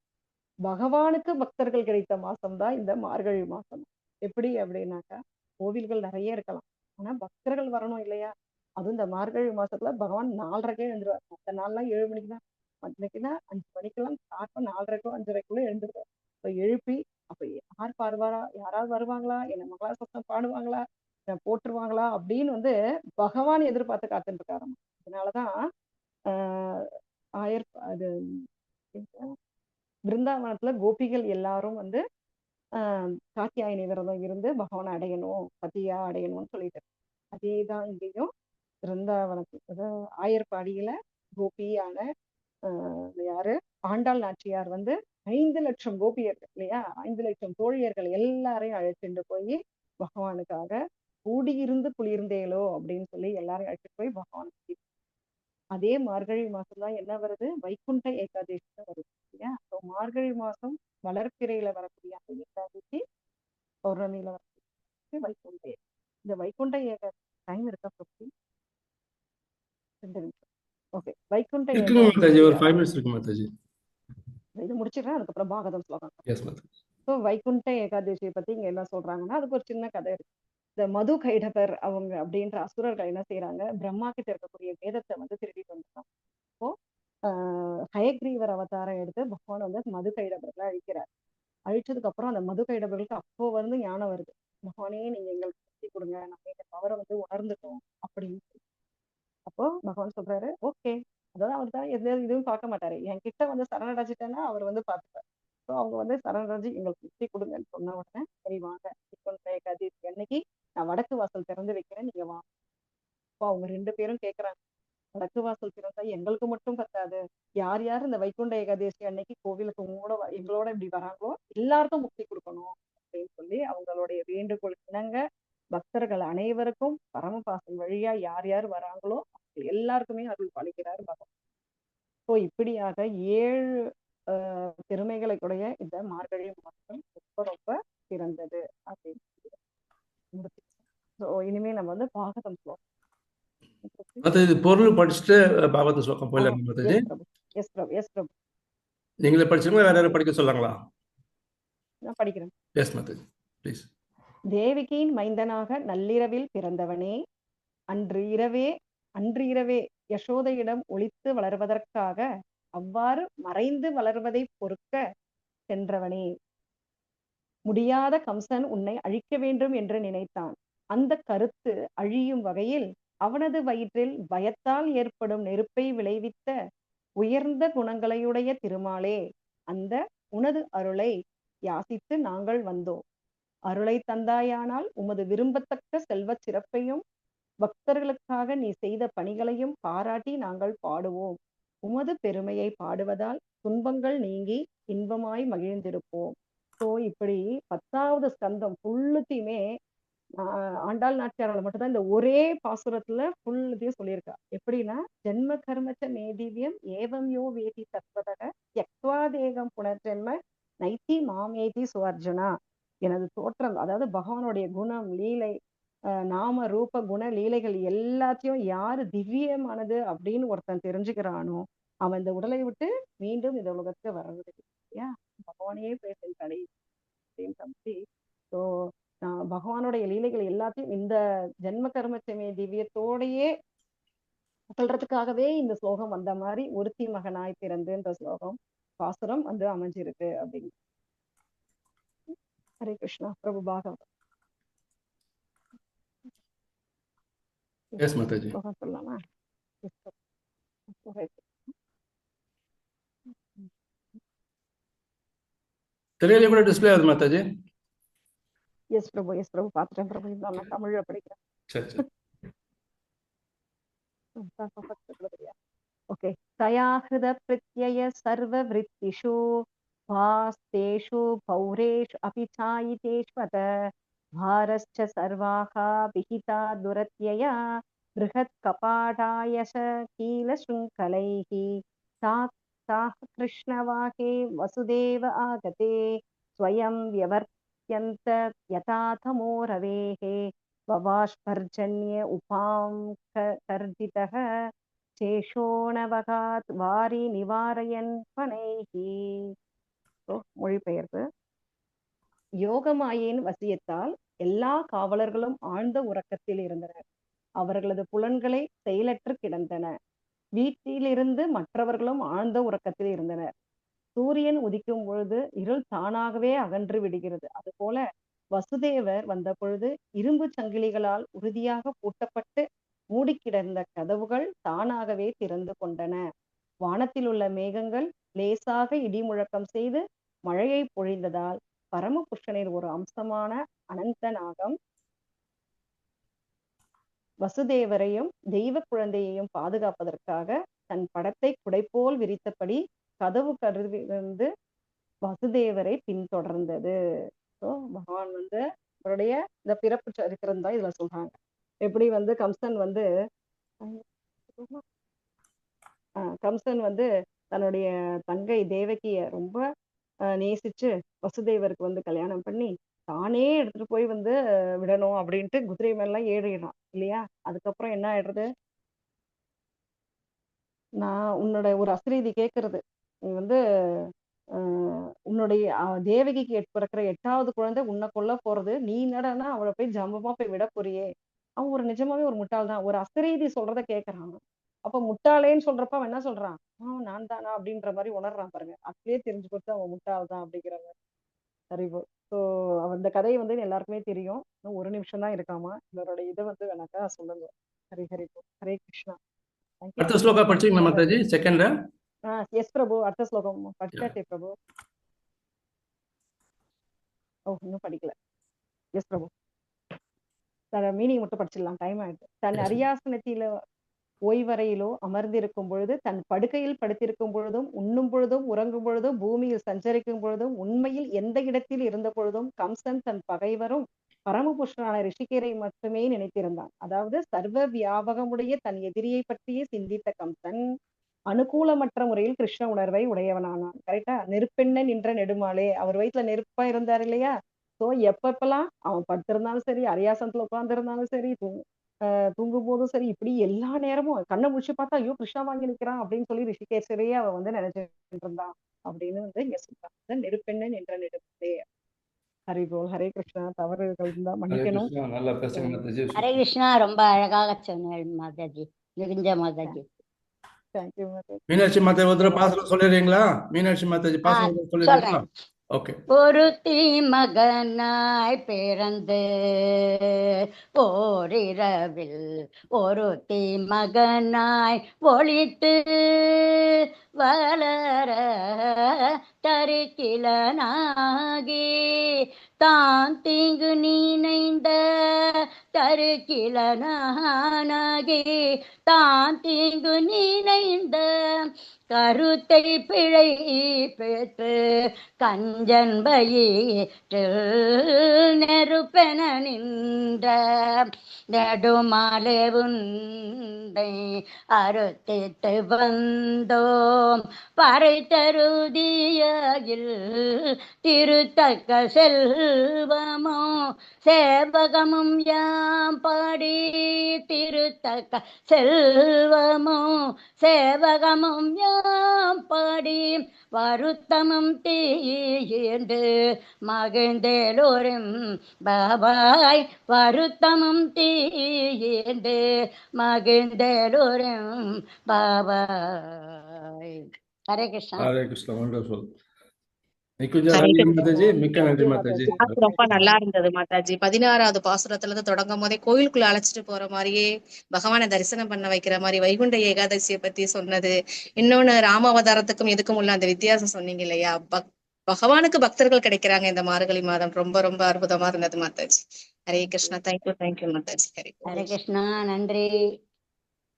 B: பகவானுக்கு பக்தர்கள் கிடைத்த மாசம் தான் இந்த மார்கழி மாசம். எப்படி அப்படின்னாக்கா, கோவில்கள் நிறைய இருக்கலாம், ஆனா பக்தர்கள் வரணும் இல்லையா? அதுவும் இந்த மார்கழி மாசத்துல பகவான் 4:30க்கே எழுந்துருவார். மத்த நாள்லாம் 7 மணிக்கு தான், இன்னைக்குன்னா 5 மணிக்கெல்லாம் ஸ்டார்ட் 4:30க்கோ 5:30க்குள்ள எழுந்துருவார். இப்ப எழுப்பி அப்ப யார் பாடுவாரா, யாராவது வருவாங்களா, என்ன மங்களாசாசனம் பாடுவாங்களா, போட்டுருவாங்களா அப்படின்னு பகவான் எதிர்பார்த்து காத்துட்டு இருக்காராம். அதனாலதான் ஆஹ் அது பிருந்தாவனத்துல கோபிகள் எல்லாரும் காத்தியாயனி விரதம் இருந்து பகவானை அடையணும், பதியா அடையணும்னு சொல்லிட்டு. அதேதான் இங்கேயும் பிருந்தாவனத்துல ஆயர்பாடியில கோபியான யாரு ஆண்டாள் நாச்சியார் 5,00,000 கோபியர்கள் இல்லையா, 5,00,000 தோழியர்கள் எல்லாரையும் அழைச்சிட்டு போய் பகவானுக்காக கூடியிருந்து குளிர்ந்தேலோ அப்படின்னு சொல்லி எல்லாரையும் அழைச்சிட்டு போய் பகவானுக்கு. அதே மார்கழி மாசம் தான் என்ன வருது, வைகுண்ட ஏகாதசி தான் வருது இல்லையா? ஸோ மார்கழி மாசம் வளர்ப்பிறையில வரக்கூடிய அந்த ஏகாதசி, பௌர்ணமியில வரக்கூடிய வைகுண்ட ஏகாதசி. இந்த வைகுண்ட ஏகாதசி டைம் இருக்கா பத்தி 2 நிமிஷம். ஓகே, வைகுண்ட
A: இருக்குங்க மாதாஜி,
B: ஏகாதசி
A: ஒரு 5 மினிட்ஸ் இருக்கு மாதாஜி.
B: இது முடிச்சிடுறேன், அதுக்கப்புறம் பாகவதம் ஸ்லோகம்.
A: எஸ் மாதாஜி.
B: ஸோ வைகுண்ட ஏகாதசியை பத்தி இங்க என்ன சொல்றாங்கன்னா, அதுக்கு ஒரு சின்ன கதை இருக்கு. இந்த மது கைடபர் அவங்க அப்படின்ற அசுரர்கள் என்ன செய்யறாங்க, பிரம்மா கிட்ட இருக்கக்கூடிய வேதத்தை திருடிட்டு வந்துட்டாங்க. அப்போ ஹயக்ரீவர் அவதாரம் எடுத்து பகவான் மது கைடபர்களை அழிக்கிறார். அழிச்சதுக்கு அப்புறம் அந்த மது கைடபர்களுக்கு அப்போ ஞானம் வருது, பகவானே நீங்க எங்களுக்கு சக்தி கொடுங்க, நம்ம இந்த பவரை உணர்ந்துட்டோம் அப்படின்னு. அப்போ பகவான் சொல்றாரு, ஓகே. அதாவது அவர் தான் எந்த இதுவும் பார்க்க மாட்டாரு, என்கிட்ட சரணடைச்சிட்டேன்னா அவர் பார்த்துப்பாரு. ஸோ அவங்க சரணடைஞ்சு எங்களுக்கு முக்தி கொடுங்கன்னு சொன்ன உடனே, சரி வாங்க, ஏகாதசி அன்னைக்கு நான் வடக்கு வாசல் திறந்து வைக்கிறேன், நீங்க வாங்க. அப்போ அவங்க 2 பேரும் கேட்கறாங்க, வடக்கு வாசல் திறந்தா எங்களுக்கு மட்டும் பத்தாது, யார் யார் இந்த வைகுண்ட ஏகாதசி அன்னைக்கு கோவிலுக்கு எங்களோட இப்படி வராங்களோ எல்லாருக்கும் முக்தி கொடுக்கணும் அப்படின்னு சொல்லி அவங்களுடைய வேண்டுகோள் இணங்க பக்தர்கள் அனைவருக்கும் பரமபாசம் வழியா யார் யார் வராங்களோ எல்லாருக்குமே அருள் பாலிக்கிறார் பகவான். ஸோ இப்படியாக 7 பெருமைகளை கூடிய இந்த மார்கழி மாதம் ரொம்ப ரொம்ப சிறந்தது அப்படின்னு முடிச்சு. ஸோ இனிமே நம்ம பாகவதம் ஸ்லோகம்.
A: மாதாஜி பொருள் படிச்சுட்டு பாகவத ஸ்லோகம் போயிடலாம் Mataji.
B: Yes Prabhu, yes Prabhu, yes Prabhu.
A: நீங்களே படிச்சீங்களா, வேற யாரும் படிக்க சொல்லாங்களா?
B: நான் படிக்கிறேன்.
A: Yes Mataji, please.
B: தேவகியின் மைந்தனாக நள்ளிரவில் பிறந்தவனே, அன்று இரவே யசோதையிடம் ஒளித்து வளர்வதற்காக அவ்வாறு மறைந்து வளர்வதை பொறுக்க சென்றவனே, முடியாத கம்சன் உன்னை அழிக்க வேண்டும் என்று நினைத்தான். அந்த கருத்து அழியும் வகையில் அவனது வயிற்றில் பயத்தால் ஏற்படும் நெருப்பை விளைவித்த உயர்ந்த குணங்களையுடைய திருமாலே, அந்த உனது அருளை யாசித்து நாங்கள் வந்தோம். அருளை தந்தாயானால் உமது விரும்பத்தக்க செல்வச் சிறப்பையும் பக்தர்களுக்காக நீ செய்த பணிகளையும் பாராட்டி நாங்கள் பாடுவோம். உமது பெருமையை பாடுவதால் துன்பங்கள் நீங்கி இன்பமாய் மகிழ்ந்திருப்போம். ஸோ இப்படி 10வது ஸ்கந்தம் ஃபுல்லுத்தையுமே ஆண்டாள் நாச்சியாரால மட்டும்தான் இந்த ஒரே பாசுரத்துல ஃபுல்லுத்தையும் சொல்லியிருக்கா. எப்படின்னா, ஜென்ம கர்மச்ச மேதிவியம் ஏவம் யோ வேதி தத்வதக யக்வாதேகம் புனர்ஜென்ம நைத்தி மாமேதி சுவர்ஜனா. எனது தோற்றம், அதாவது பகவானுடைய குணம், லீலை, நாம ரூப குண லீலைகள் எல்லாத்தையும் யாரு திவ்யமானது அப்படின்னு ஒருத்தன் தெரிஞ்சுக்கிறானோ அவன் இந்த உடலை விட்டு மீண்டும் இந்த உலகத்துக்கு வர்றது இல்லையா, பகவானையே பேசும் தடை அப்படின்னு சொல்லி. ஸோ பகவானுடைய லீலைகள் எல்லாத்தையும் இந்த ஜென்ம கர்மச்சமே திவ்யத்தோடையே சொல்றதுக்காகவே இந்த ஸ்லோகம் வந்த மாதிரி ஒருத்தி மகனாய் பிறந்துன்ற ஸ்லோகம் பாசுரம் அமைஞ்சிருக்கு அப்படின்னு. ஹரே கிருஷ்ணா. பிரபு பாகவதம்.
A: எஸ் மாதாஜி.
B: ஸ்லோகம் சொல்லலாமா?
A: தெரியல கூட டிஸ்பிளே ஆகுது மாதாஜி.
B: எஸ் பிரபு, எஸ் பிரபு, பார்த்துட்டேன் பிரபு. இதான் நான் தமிழ்ல படிக்கிறேன்.
A: சரி சரி.
B: ஓகே. தயா ஹிருத பிரத்யய சர்வ விருத்திஷு வாஸ்தேஷு பௌரேஷு அபி சாயிதேஷ்வத भारश्च सर्वाः विहिता दुरत्यया बृहत् कपाटायश कीलशृङ्खलैः ताः कृष्णवाके वसुदेव आगते स्वयं व्यवर्त्यन्त यथा तमो रवेः வவாஷ்பர்ஜன்ய உபாம் கர்ஜிதः சேஷோணவகாத் வாரி நிவாரயன் பனைஹி. மொழிபெயர்ப்பு: யோகமாயின் வசியத்தால் எல்லா காவலர்களும் ஆழ்ந்த உறக்கத்தில் இருந்தனர். அவர்களது புலன்களை செயலற்று கிடந்தன. வீட்டிலிருந்து மற்றவர்களும் ஆழ்ந்த உறக்கத்தில் இருந்தனர். சூரியன் உதிக்கும் பொழுது இருள் தானாகவே அகன்று விடுகிறது. அதுபோல வசுதேவர் வந்த பொழுது இரும்பு சங்கிலிகளால் உறுதியாக பூட்டப்பட்டு மூடி கிடந்த கதவுகள் தானாகவே திறந்து கொண்டன. வானத்தில் உள்ள மேகங்கள் லேசாக இடி முழக்கம் செய்து மழையை பொழிந்ததால் பரமபுருஷனின் ஒரு அம்சமான அனந்த நாகம் வசுதேவரையும் தெய்வ குழந்தையையும் பாதுகாப்பதற்காக தன் படத்தை குடைப்போல் விரித்தபடி கதவு கருவிலிருந்து வசுதேவரை பின்தொடர்ந்தது. பகவான் அவருடைய இந்த பிறப்பு சரித்திரம் தான் இதுல சொல்றாங்க. எப்படி கம்சன் தன்னுடைய தங்கை தேவகிய ரொம்ப நேசிச்சு வசுதேவருக்கு கல்யாணம் பண்ணி தானே எடுத்துட்டு போய் விடணும் அப்படின்ட்டு குதிரை மேலாம் ஏறிடுறான் இல்லையா? அதுக்கப்புறம் என்ன ஆயிடுறது, நான் உன்னோட ஒரு அசரீதி கேட்கறது, நீ உன்னுடைய தேவகிக்கு பிறக்கிற 8வது குழந்தை உன்னை கொல்ல போறது, நீ என்னடனா அவளை போய் ஜம்பமா போய் விட போறியே. அவன் நிஜமாவே ஒரு முட்டாள் தான். ஒரு அசரீதி சொல்றத கேட்கறான். அப்ப முட்டாளேன்னு சொல்றப்ப அவன் என்ன சொல்றான், நான் தானா அப்படின்ற மாதிரி உணர்றான் பாருங்க. அப்படியே தெரிஞ்சு கொடுத்து அவன் முட்டாள் தான் அப்படிங்கிறாங்க. சரி, ஸோ அந்த கதையை எல்லாருக்குமே தெரியும். இன்னும் ஒரு நிமிஷம் தான் இருக்காமா. இவரோட இதை வேணாக்கா சொல்லுங்க. ஹரி ஹரி ஹரே கிருஷ்ணா.
A: அடுத்த ஸ்லோகா படிச்சீங்களா மாதாஜி? செகண்ட்.
B: எஸ் பிரபு, அடுத்த ஸ்லோகம் படிச்சாட்டே பிரபு. இன்னும் படிக்கல. எஸ் பிரபு, மீனிங் மட்டும் படிச்சிடலாம், டைம் ஆயிடுச்சு. தன் அரியாசனத்தில ஓய்வறையிலோ அமர்ந்திருக்கும் பொழுது, தன் படுக்கையில் படுத்திருக்கும் பொழுதும், உண்ணும் பொழுதும், உறங்கும் பொழுதும், பூமியில் சஞ்சரிக்கும் பொழுதும், உண்மையில் எந்த இடத்தில் இருந்த பொழுதும் கம்சன் தன் பகைவரும் பரமபுருஷனான ரிஷிகேரை மட்டுமே நினைத்திருந்தான். அதாவது சர்வ வியாபகமுடைய தன் எதிரியை பற்றியே சிந்தித்த கம்சன் அனுகூலமற்ற முறையில் கிருஷ்ண உணர்வை உடையவனானான். கரெக்டா? நெருப்பெண்ண நின்ற நெடுமாலே, அவர் வயிற்றுல நெருப்பா இருந்தார் இல்லையா? ஸோ எப்பெல்லாம் அவன் படுத்திருந்தாலும் சரி, அரியாசனத்துல உட்கார்ந்து இருந்தாலும் சரி, தூங்கும் போதும் சரி, இப்படி எல்லா நேரமும் கண்ணை முடிச்சு பார்த்தா ஐயோ கிருஷ்ணா வாங்கி நிற்கிறான் அப்படின்னு சொல்லி ரிஷிகேசரையே அவன் நினைச்சிட்டு இருந்தான் அப்படின்னு இங்க சொல்றாங்க. நெருப்பெண்ண நின்ற நெடுமாலே. ஹரி போல். ஹரே கிருஷ்ணா. தவறுகள் இருந்தா மன்னிக்கணும்.
A: நல்லா பேசுங்க மாதாஜி.
C: ஹரே கிருஷ்ணா. ரொம்ப அழகாக சொன்னேன் மாதாஜி. நெருஞ்ச மாதாஜி.
B: தேங்க்யூ மாதாஜி.
A: மீனாட்சி மாதா ஒரு பாசனம் சொல்லிடுறீங்களா? மீனாட்சி மாதாஜி பாசனம் சொல்லிடுறீங்களா? ஓகே.
C: ஒருத்தி மகனாய் பிறந்து ஓரிரவில் ஒருத்தி மகனாய் ஒளித்து வளர தருக்கிலனாகி தான் தீங்கு நினைந்த தருக்கிலனாகி தான் தீங்கு நினைந்த கருத்தை பிழை பெற்று கஞ்சன் வயிற்றில் நெருப்பென நின்ற நெடுமாலே உன்னை அறுத்திட்டு வந்தோம் பறை தருதியில் திருத்தக்க செல்வமோ சேவகமும் யாம் பாடி திருத்தக்க செல்வமோ சேவகமும் யாம் பாடி வருத்தமும் தீண்டு மகிழ்ந்தேலோரும் பாபாய் வருத்தமும் தீண்டு மகிழ்ந்தேலோரும் பாபாய். ஹரே கிருஷ்ணா.
A: ஹரே கிருஷ்ணா. வண்டர்ஃபுல். மாதாஜி மிக்க நன்றி மாதாஜி.
D: ரொம்ப நல்லா இருந்தது மாதாஜி. 16வது பாசுரத்துல இருந்து தொடங்கும் போதே கோயிலுக்குள்ள அழைச்சிட்டு போற மாதிரியே பகவானை தரிசனம் பண்ண வைக்கிற மாதிரி வைகுண்ட ஏகாதசியை பத்தி சொன்னது. இன்னொன்னு ராமாவதாரத்துக்கும் இதுக்கும் உள்ள அந்த வித்தியாசம் சொன்னீங்க இல்லையா? பகவானுக்கு பக்தர்கள் கிடைக்கிறாங்க இந்த மார்கழி மாதம். ரொம்ப ரொம்ப அற்புதமா இருந்தது மாதாஜி. ஹரே கிருஷ்ணா. தேங்க்யூ மாதாஜி.
C: ஹரே கிருஷ்ணா. நன்றி.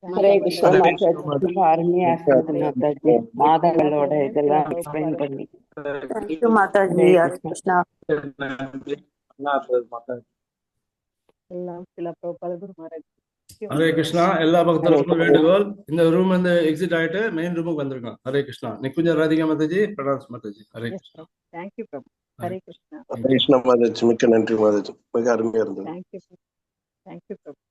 E: ஹரே கிருஷ்ணா மாதாஜி. ரொம்ப அருமையா இருந்தது மாதாஜி. மாதங்களோட இதெல்லாம் எக்ஸ்பிளைன் பண்ணி. தேங்க்யூ மாதாஜி. ஹரே கிருஷ்ணா.
A: ஹரே கிருஷ்ணா. எல்லா பக்தர்களுக்கும் வேண்டுகோள், இந்த ரூம் எக்ஸிட் ஆயிட்டு மெயின் ரூமுக்கு வந்திருக்கோம். ஹரே கிருஷ்ணா. நிக்குஞ்ச ராதிகா மாதாஜி, பிரணாம் மாதாஜி. ஹரே கிருஷ்ணா.
B: தேங்க்யூ பிரபு. ஹரே கிருஷ்ணா.
F: கிருஷ்ணா மாதாஜி. மிக்க நன்றி மாதாஜி. மிக அருமையா இருந்தது.
B: தேங்க்யூ. தேங்க்யூ